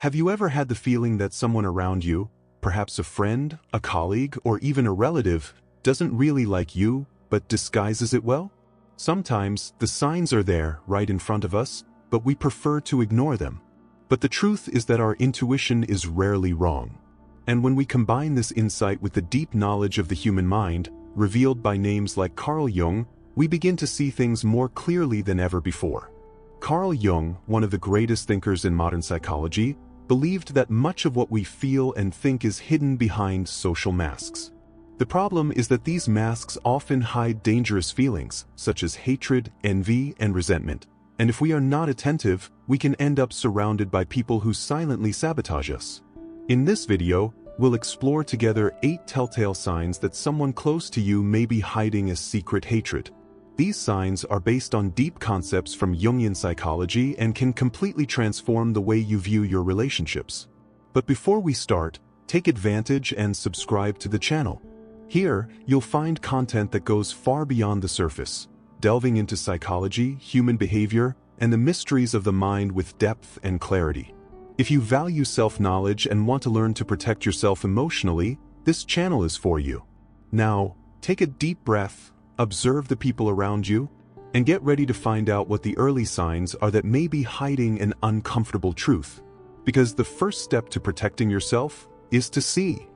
Have you ever had the feeling that someone around you, perhaps a friend, a colleague, or even a relative, doesn't really like you, but disguises it well? Sometimes, the signs are there, right in front of us, but we prefer to ignore them. But the truth is that our intuition is rarely wrong. And when we combine this insight with the deep knowledge of the human mind, revealed by names like Carl Jung, we begin to see things more clearly than ever before. Carl Jung, one of the greatest thinkers in modern psychology, believed that much of what we feel and think is hidden behind social masks. The problem is that these masks often hide dangerous feelings, such as hatred, envy, and resentment. And if we are not attentive, we can end up surrounded by people who silently sabotage us. In this video, we'll explore together 8 telltale signs that someone close to you may be hiding a secret hatred. These signs are based on deep concepts from Jungian psychology and can completely transform the way you view your relationships. But before we start, take advantage and subscribe to the channel. Here, you'll find content that goes far beyond the surface, delving into psychology, human behavior, and the mysteries of the mind with depth and clarity. If you value self-knowledge and want to learn to protect yourself emotionally, this channel is for you. Now, take a deep breath, observe the people around you, and get ready to find out what the early signs are that may be hiding an uncomfortable truth. Because the first step to protecting yourself is to see.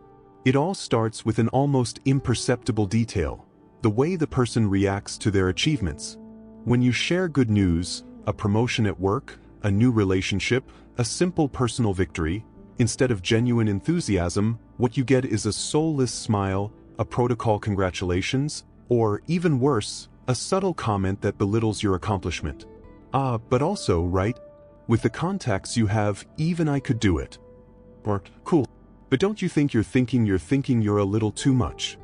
It all starts with an almost imperceptible detail, the way the person reacts to their achievements. When you share good news, a promotion at work, a new relationship, a simple personal victory, instead of genuine enthusiasm, what you get is a soulless smile, a protocol congratulations, or even worse, a subtle comment that belittles your accomplishment. But also, right? With the contacts you have, even I could do it. Or, cool. But don't you think you're thinking you're a little too much?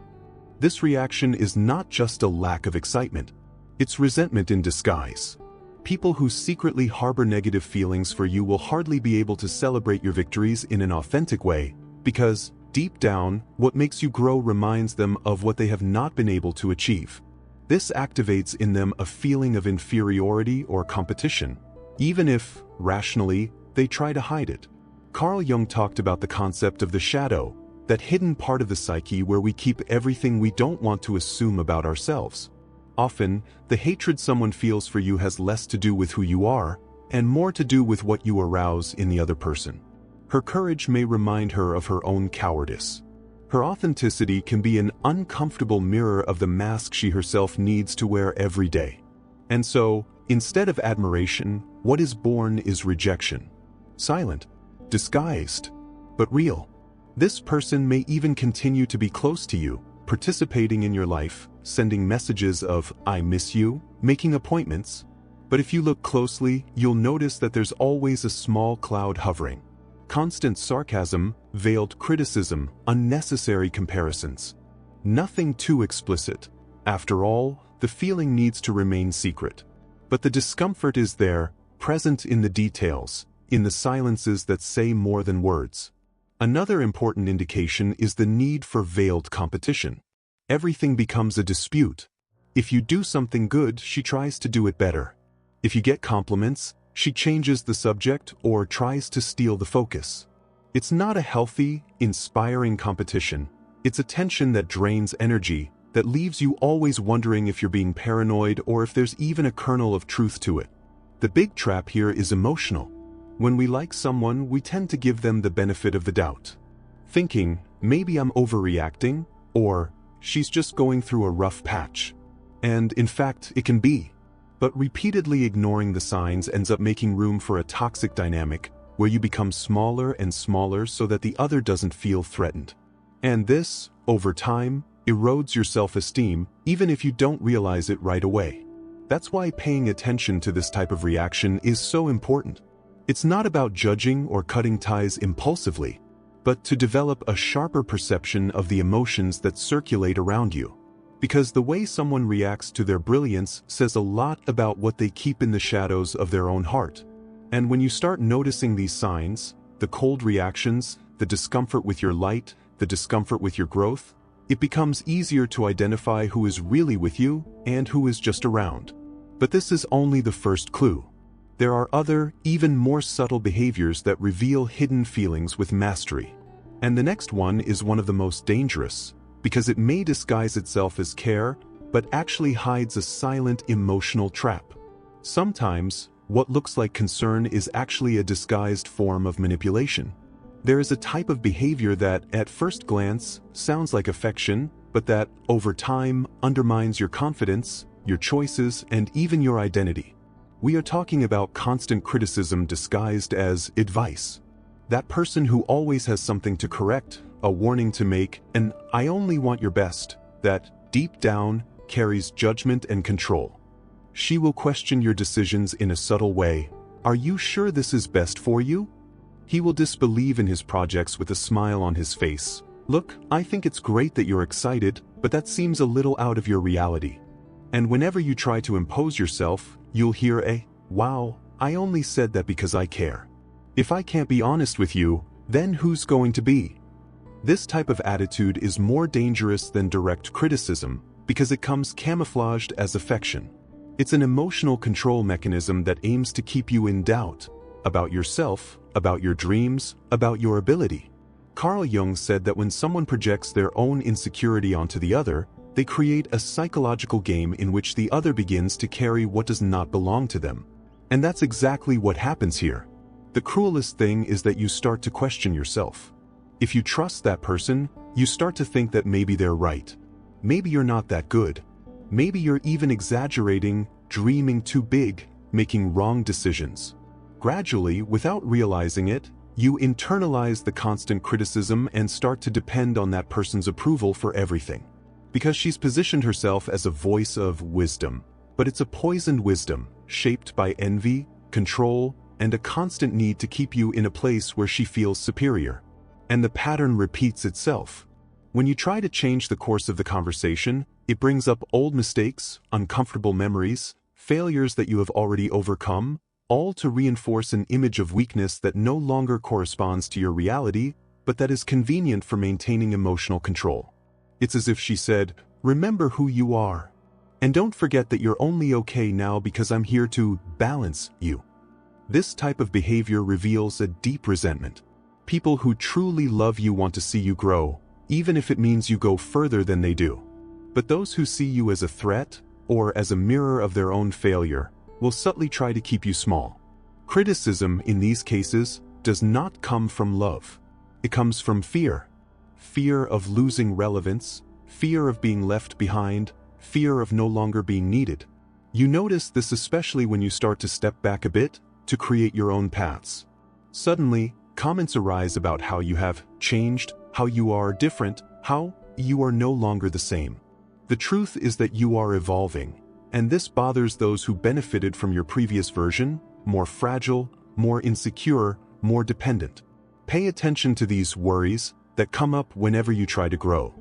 This reaction is not just a lack of excitement. It's resentment in disguise. People who secretly harbor negative feelings for you will hardly be able to celebrate your victories in an authentic way, because, deep down, what makes you grow reminds them of what they have not been able to achieve. This activates in them a feeling of inferiority or competition, even if, rationally, they try to hide it. Carl Jung talked about the concept of the shadow, that hidden part of the psyche where we keep everything we don't want to assume about ourselves. Often, the hatred someone feels for you has less to do with who you are, and more to do with what you arouse in the other person. Her courage may remind her of her own cowardice. Her authenticity can be an uncomfortable mirror of the mask she herself needs to wear every day. And so, instead of admiration, what is born is rejection. Silent, disguised, but real. This person may even continue to be close to you, participating in your life, sending messages of "I miss you," making appointments. But if you look closely, you'll notice that there's always a small cloud hovering. Constant sarcasm, veiled criticism, unnecessary comparisons. Nothing too explicit. After all, the feeling needs to remain secret. But the discomfort is there, present in the details, in the silences that say more than words. Another important indication is the need for veiled competition. Everything becomes a dispute. If you do something good, she tries to do it better. If you get compliments, she changes the subject or tries to steal the focus. It's not a healthy, inspiring competition. It's a tension that drains energy, that leaves you always wondering if you're being paranoid or if there's even a kernel of truth to it. The big trap here is emotional. When we like someone, we tend to give them the benefit of the doubt, thinking, maybe I'm overreacting, or she's just going through a rough patch. And in fact, it can be. But repeatedly ignoring the signs ends up making room for a toxic dynamic, where you become smaller and smaller so that the other doesn't feel threatened. And this, over time, erodes your self-esteem, even if you don't realize it right away. That's why paying attention to this type of reaction is so important. It's not about judging or cutting ties impulsively, but to develop a sharper perception of the emotions that circulate around you. Because the way someone reacts to their brilliance says a lot about what they keep in the shadows of their own heart. And when you start noticing these signs, the cold reactions, the discomfort with your light, the discomfort with your growth, it becomes easier to identify who is really with you and who is just around. But this is only the first clue. There are other, even more subtle behaviors that reveal hidden feelings with mastery. And the next one is one of the most dangerous, because it may disguise itself as care, but actually hides a silent emotional trap. Sometimes, what looks like concern is actually a disguised form of manipulation. There is a type of behavior that, at first glance, sounds like affection, but that, over time, undermines your confidence, your choices, and even your identity. We are talking about constant criticism disguised as advice. That person who always has something to correct, a warning to make, and "I only want your best," that, deep down, carries judgment and control. She will question your decisions in a subtle way. "Are you sure this is best for you?" He will disbelieve in his projects with a smile on his face. "Look, I think it's great that you're excited, but that seems a little out of your reality." And whenever you try to impose yourself, you'll hear a, "Wow, I only said that because I care. If I can't be honest with you, then who's going to be?" This type of attitude is more dangerous than direct criticism because it comes camouflaged as affection. It's an emotional control mechanism that aims to keep you in doubt about yourself, about your dreams, about your ability. Carl Jung said that when someone projects their own insecurity onto the other, they create a psychological game in which the other begins to carry what does not belong to them. And that's exactly what happens here. The cruelest thing is that you start to question yourself. If you trust that person, you start to think that maybe they're right. Maybe you're not that good. Maybe you're even exaggerating, dreaming too big, making wrong decisions. Gradually, without realizing it, you internalize the constant criticism and start to depend on that person's approval for everything. Because she's positioned herself as a voice of wisdom. But it's a poisoned wisdom, shaped by envy, control, and a constant need to keep you in a place where she feels superior. And the pattern repeats itself. When you try to change the course of the conversation, it brings up old mistakes, uncomfortable memories, failures that you have already overcome, all to reinforce an image of weakness that no longer corresponds to your reality, but that is convenient for maintaining emotional control. It's as if she said, "Remember who you are. And don't forget that you're only okay now because I'm here to balance you." This type of behavior reveals a deep resentment. People who truly love you want to see you grow, even if it means you go further than they do. But those who see you as a threat, or as a mirror of their own failure, will subtly try to keep you small. Criticism, in these cases, does not come from love. It comes from fear. Fear of losing relevance, fear of being left behind, fear of no longer being needed. You notice this especially when you start to step back a bit, to create your own paths. Suddenly, comments arise about how you have changed, how you are different, how you are no longer the same. The truth is that you are evolving, and this bothers those who benefited from your previous version, more fragile, more insecure, more dependent. Pay attention to these worries that come up whenever you try to grow.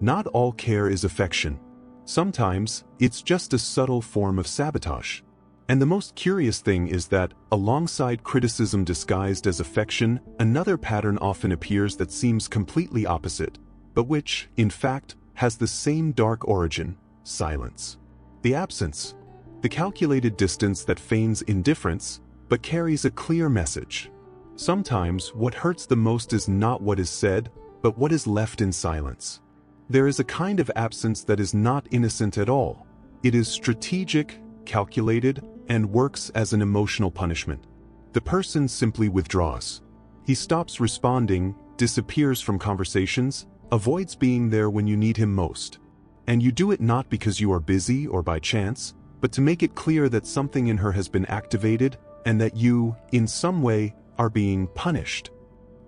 Not all care is affection. Sometimes, it's just a subtle form of sabotage. And the most curious thing is that, alongside criticism disguised as affection, another pattern often appears that seems completely opposite, but which, in fact, has the same dark origin: silence. The absence. The calculated distance that feigns indifference, but carries a clear message. Sometimes, what hurts the most is not what is said, but what is left in silence. There is a kind of absence that is not innocent at all. It is strategic, calculated, and works as an emotional punishment. The person simply withdraws. He stops responding, disappears from conversations, avoids being there when you need him most. And you do it not because you are busy or by chance, but to make it clear that something in her has been activated and that you, in some way, are being punished.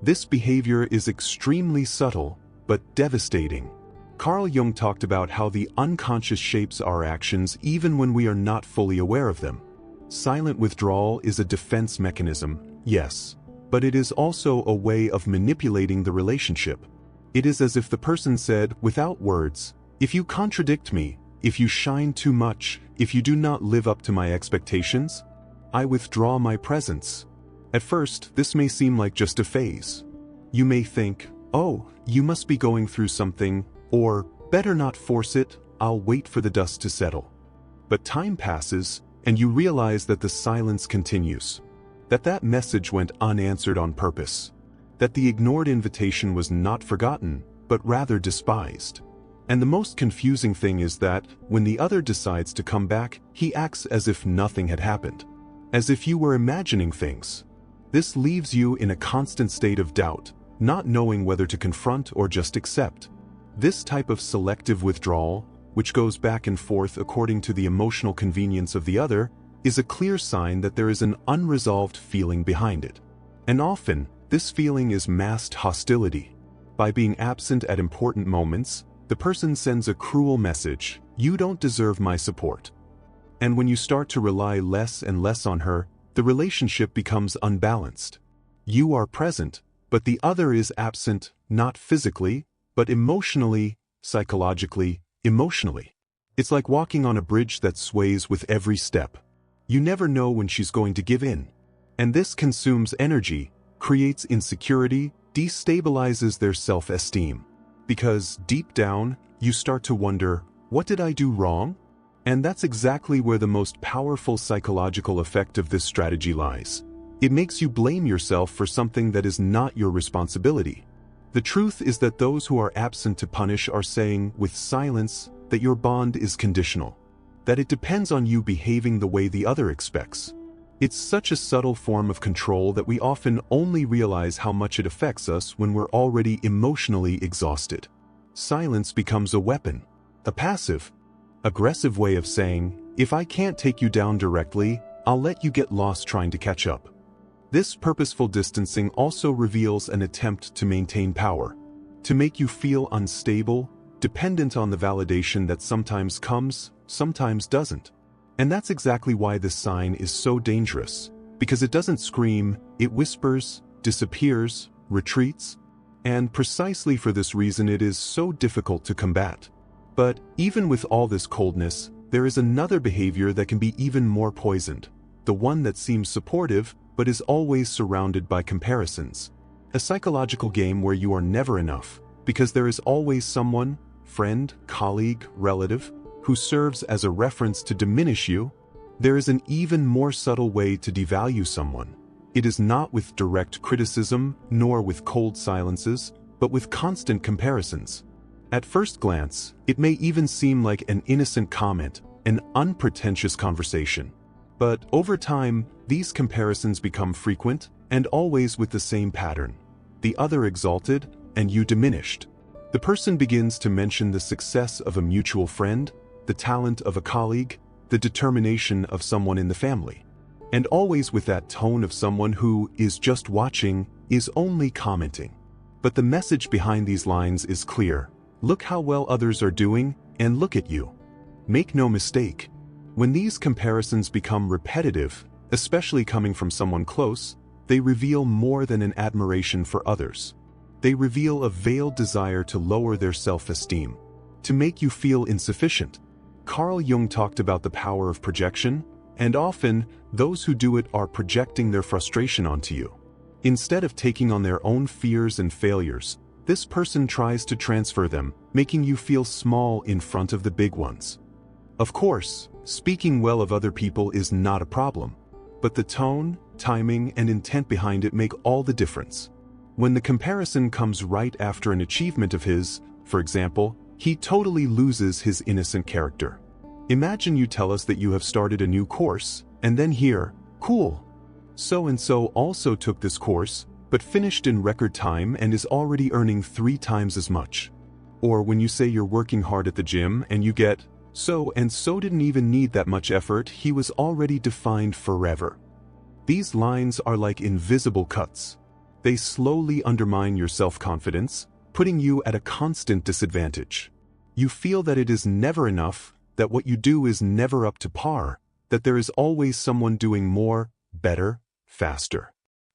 This behavior is extremely subtle, but devastating. Carl Jung talked about how the unconscious shapes our actions even when we are not fully aware of them. Silent withdrawal is a defense mechanism, yes, but it is also a way of manipulating the relationship. It is as if the person said, without words, "If you contradict me, if you shine too much, if you do not live up to my expectations, I withdraw my presence." At first, this may seem like just a phase. You may think, "Oh, you must be going through something," or "Better not force it, I'll wait for the dust to settle." But time passes, and you realize that the silence continues. That message went unanswered on purpose. That the ignored invitation was not forgotten, but rather despised. And the most confusing thing is that, when the other decides to come back, he acts as if nothing had happened. As if you were imagining things. This leaves you in a constant state of doubt, not knowing whether to confront or just accept. This type of selective withdrawal, which goes back and forth according to the emotional convenience of the other, is a clear sign that there is an unresolved feeling behind it. And often, this feeling is masked hostility. By being absent at important moments, the person sends a cruel message: "You don't deserve my support." And when you start to rely less and less on her, the relationship becomes unbalanced. You are present, but the other is absent, not physically, but emotionally, psychologically, emotionally. It's like walking on a bridge that sways with every step. You never know when she's going to give in. And this consumes energy, creates insecurity, destabilizes their self-esteem. Because deep down, you start to wonder, what did I do wrong? And that's exactly where the most powerful psychological effect of this strategy lies. It makes you blame yourself for something that is not your responsibility. The truth is that those who are absent to punish are saying, with silence, that your bond is conditional. That it depends on you behaving the way the other expects. It's such a subtle form of control that we often only realize how much it affects us when we're already emotionally exhausted. Silence becomes a weapon, a passive, aggressive way of saying, if I can't take you down directly, I'll let you get lost trying to catch up. This purposeful distancing also reveals an attempt to maintain power, to make you feel unstable, dependent on the validation that sometimes comes, sometimes doesn't. And that's exactly why this sign is so dangerous, because it doesn't scream, it whispers, disappears, retreats, and precisely for this reason it is so difficult to combat. But even with all this coldness, there is another behavior that can be even more poisoned, the one that seems supportive but is always surrounded by comparisons. A psychological game where you are never enough, because there is always someone, friend, colleague, relative, who serves as a reference to diminish you. There is an even more subtle way to devalue someone. It is not with direct criticism, nor with cold silences, but with constant comparisons. At first glance, it may even seem like an innocent comment, an unpretentious conversation. But over time, these comparisons become frequent, and always with the same pattern. The other exalted, and you diminished. The person begins to mention the success of a mutual friend, the talent of a colleague, the determination of someone in the family. And always with that tone of someone who is just watching, is only commenting. But the message behind these lines is clear. Look how well others are doing, and look at you. Make no mistake. When these comparisons become repetitive, especially coming from someone close, they reveal more than an admiration for others. They reveal a veiled desire to lower their self-esteem, to make you feel insufficient. Carl Jung talked about the power of projection, and often, those who do it are projecting their frustration onto you. Instead of taking on their own fears and failures, this person tries to transfer them, making you feel small in front of the big ones. Of course, speaking well of other people is not a problem, but the tone, timing, and intent behind it make all the difference. When the comparison comes right after an achievement of his, for example, he totally loses his innocent character. Imagine you tell us that you have started a new course, and then hear, "Cool. So-and-so also took this course, but finished in record time and is already earning 3 times as much." Or when you say you're working hard at the gym and you get, "So-and-so didn't even need that much effort, he was already defined forever." These lines are like invisible cuts. They slowly undermine your self-confidence, putting you at a constant disadvantage. You feel that it is never enough, that what you do is never up to par, that there is always someone doing more, better, faster.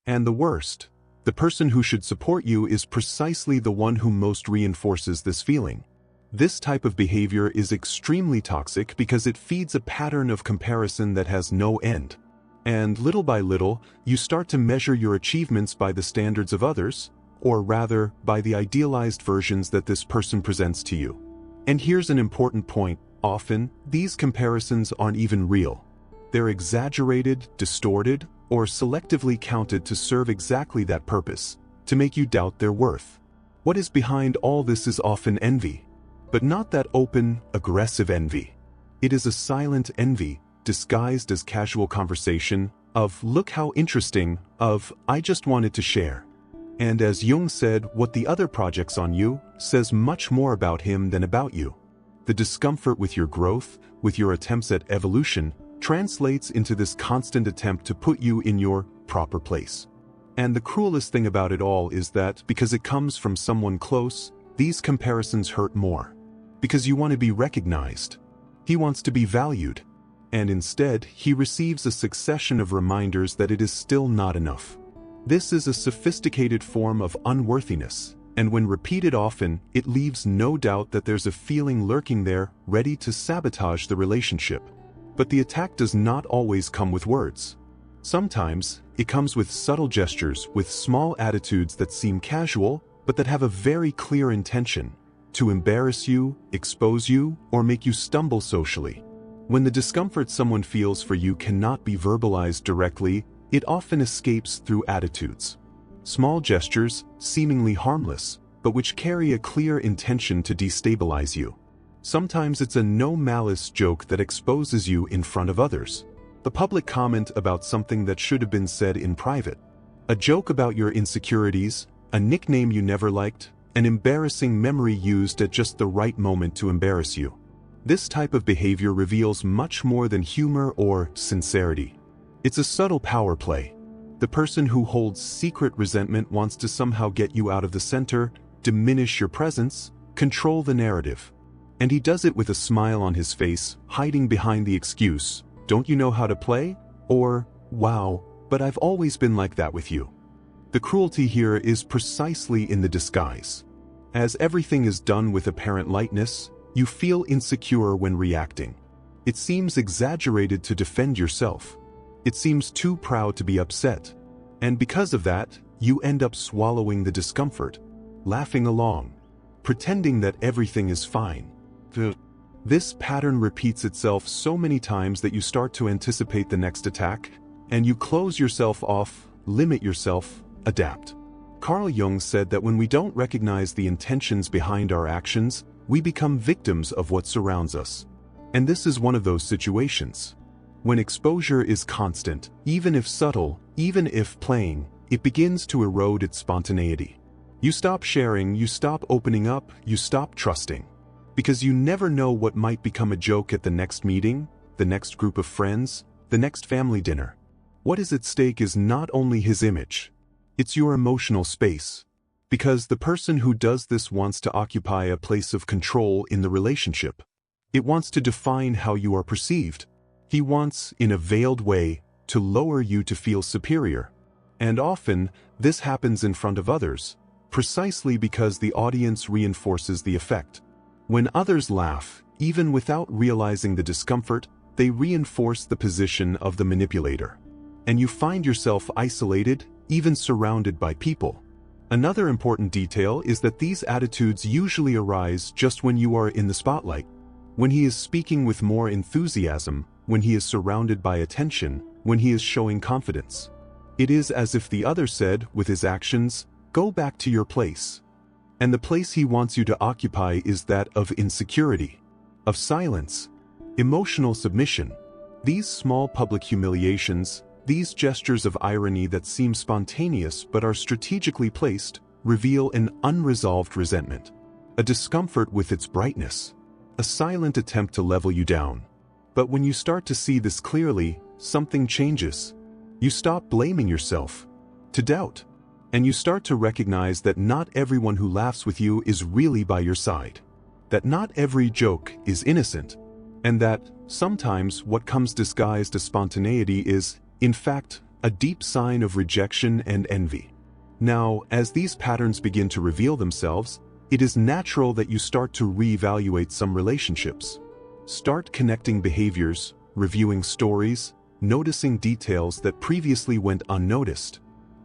And the worst, the person who should support you is precisely the one who most reinforces this feeling. This type of behavior is extremely toxic because it feeds a pattern of comparison that has no end. And little by little, you start to measure your achievements by the standards of others, or rather, by the idealized versions that this person presents to you. And here's an important point. Often, these comparisons aren't even real. They're exaggerated, distorted, or selectively counted to serve exactly that purpose, to make you doubt their worth. What is behind all this is often envy, but not that open, aggressive envy. It is a silent envy, disguised as casual conversation, of "look how interesting," of "I just wanted to share." And as Jung said, what the other projects on you says much more about him than about you. The discomfort with your growth, with your attempts at evolution, translates into this constant attempt to put you in your proper place. And the cruelest thing about it all is that, because it comes from someone close, these comparisons hurt more. Because you want to be recognized. He wants to be valued. And instead, he receives a succession of reminders that it is still not enough. This is a sophisticated form of unworthiness, and when repeated often, it leaves no doubt that there's a feeling lurking there, ready to sabotage the relationship. But the attack does not always come with words. Sometimes, it comes with subtle gestures, with small attitudes that seem casual, but that have a very clear intention: to embarrass you, expose you, or make you stumble socially. When the discomfort someone feels for you cannot be verbalized directly, it often escapes through attitudes. Small gestures, seemingly harmless, but which carry a clear intention to destabilize you. Sometimes it's a no-malice joke that exposes you in front of others. The public comment about something that should have been said in private. A joke about your insecurities, a nickname you never liked, an embarrassing memory used at just the right moment to embarrass you. This type of behavior reveals much more than humor or sincerity. It's a subtle power play. The person who holds secret resentment wants to somehow get you out of the center, diminish your presence, control the narrative. And he does it with a smile on his face, hiding behind the excuse, "Don't you know how to play?" Or, "Wow, but I've always been like that with you." The cruelty here is precisely in the disguise. As everything is done with apparent lightness, you feel insecure when reacting. It seems exaggerated to defend yourself. It seems too proud to be upset. And because of that, you end up swallowing the discomfort, laughing along, pretending that everything is fine. This pattern repeats itself so many times that you start to anticipate the next attack, and you close yourself off, limit yourself, adapt. Carl Jung said that when we don't recognize the intentions behind our actions, we become victims of what surrounds us. And this is one of those situations. When exposure is constant, even if subtle, even if playing, it begins to erode its spontaneity. You stop sharing, you stop opening up, you stop trusting. Because you never know what might become a joke at the next meeting, the next group of friends, the next family dinner. What is at stake is not only his image, it's your emotional space. Because the person who does this wants to occupy a place of control in the relationship. It wants to define how you are perceived. He wants, in a veiled way, to lower you to feel superior. And often, this happens in front of others, precisely because the audience reinforces the effect. When others laugh, even without realizing the discomfort, they reinforce the position of the manipulator. And you find yourself isolated, even surrounded by people. Another important detail is that these attitudes usually arise just when you are in the spotlight. When he is speaking with more enthusiasm, when he is surrounded by attention, when he is showing confidence. It is as if the other said, with his actions, "Go back to your place." And the place he wants you to occupy is that of insecurity, of silence, emotional submission. These small public humiliations, these gestures of irony that seem spontaneous but are strategically placed, reveal an unresolved resentment, a discomfort with its brightness, a silent attempt to level you down. But when you start to see this clearly, something changes. You stop blaming yourself, to doubt. And you start to recognize that not everyone who laughs with you is really by your side. That not every joke is innocent. And that, sometimes, what comes disguised as spontaneity is, in fact, a deep sign of rejection and envy. Now, as these patterns begin to reveal themselves, it is natural that you start to reevaluate some relationships. Start connecting behaviors, reviewing stories, noticing details that previously went unnoticed.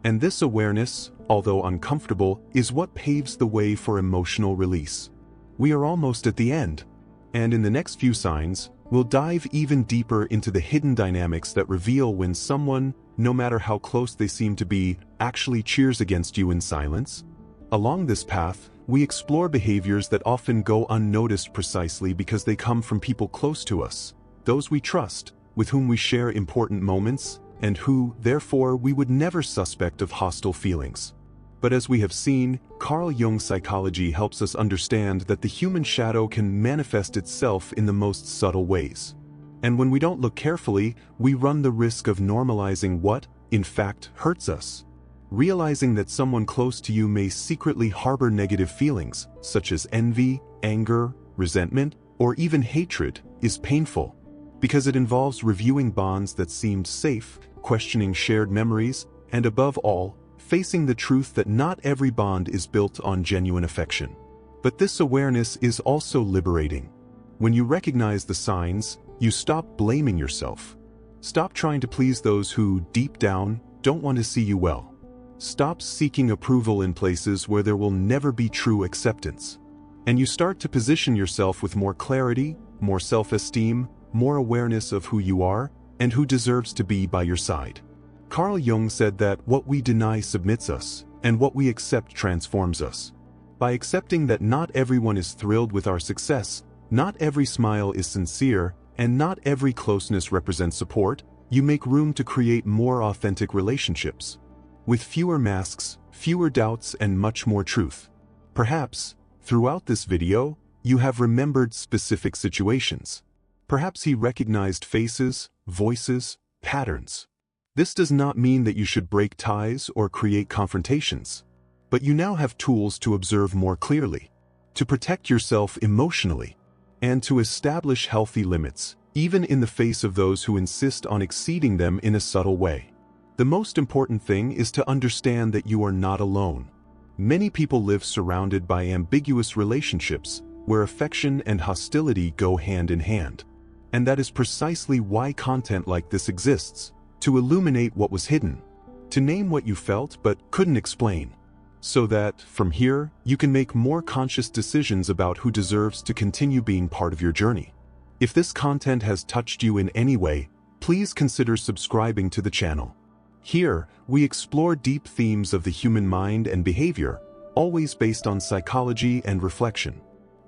And this awareness, although uncomfortable, is what paves the way for emotional release. We are almost at the end. And in the next few signs, We'll dive even deeper into the hidden dynamics that reveal when someone, no matter how close they seem to be, actually cheers against you in silence. Along this path, we explore behaviors that often go unnoticed precisely because they come from people close to us, those we trust, with whom we share important moments, and who, therefore, we would never suspect of hostile feelings. But as we have seen, Carl Jung's psychology helps us understand that the human shadow can manifest itself in the most subtle ways. And when we don't look carefully, we run the risk of normalizing what, in fact, hurts us. Realizing that someone close to you may secretly harbor negative feelings, such as envy, anger, resentment, or even hatred, is painful, because it involves reviewing bonds that seemed safe, questioning shared memories, and above all, facing the truth that not every bond is built on genuine affection. But this awareness is also liberating. When you recognize the signs, you stop blaming yourself. Stop trying to please those who, deep down, don't want to see you well. Stop seeking approval in places where there will never be true acceptance. And you start to position yourself with more clarity, more self-esteem, more awareness of who you are, and who deserves to be by your side. Carl Jung said that what we deny submits us, and what we accept transforms us. By accepting that not everyone is thrilled with our success, not every smile is sincere, and not every closeness represents support, you make room to create more authentic relationships. With fewer masks, fewer doubts, and much more truth. Perhaps, throughout this video, you have remembered specific situations. Perhaps he recognized faces, voices, patterns. This does not mean that you should break ties or create confrontations. But you now have tools to observe more clearly, to protect yourself emotionally, and to establish healthy limits, even in the face of those who insist on exceeding them in a subtle way. The most important thing is to understand that you are not alone. Many people live surrounded by ambiguous relationships, where affection and hostility go hand in hand. And that is precisely why content like this exists, to illuminate what was hidden, to name what you felt but couldn't explain, so that, from here, you can make more conscious decisions about who deserves to continue being part of your journey. If this content has touched you in any way, please consider subscribing to the channel. Here, we explore deep themes of the human mind and behavior, always based on psychology and reflection.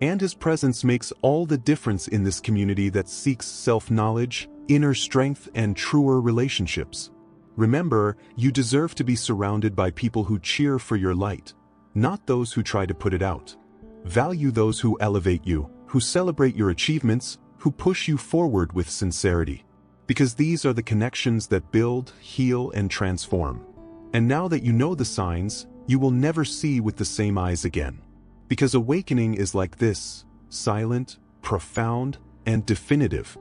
And his presence makes all the difference in this community that seeks self-knowledge, inner strength, and truer relationships. Remember, you deserve to be surrounded by people who cheer for your light, not those who try to put it out. Value those who elevate you, who celebrate your achievements, who push you forward with sincerity. Because these are the connections that build, heal, and transform. And now that you know the signs, you will never see with the same eyes again. Because awakening is like this, silent, profound, and definitive.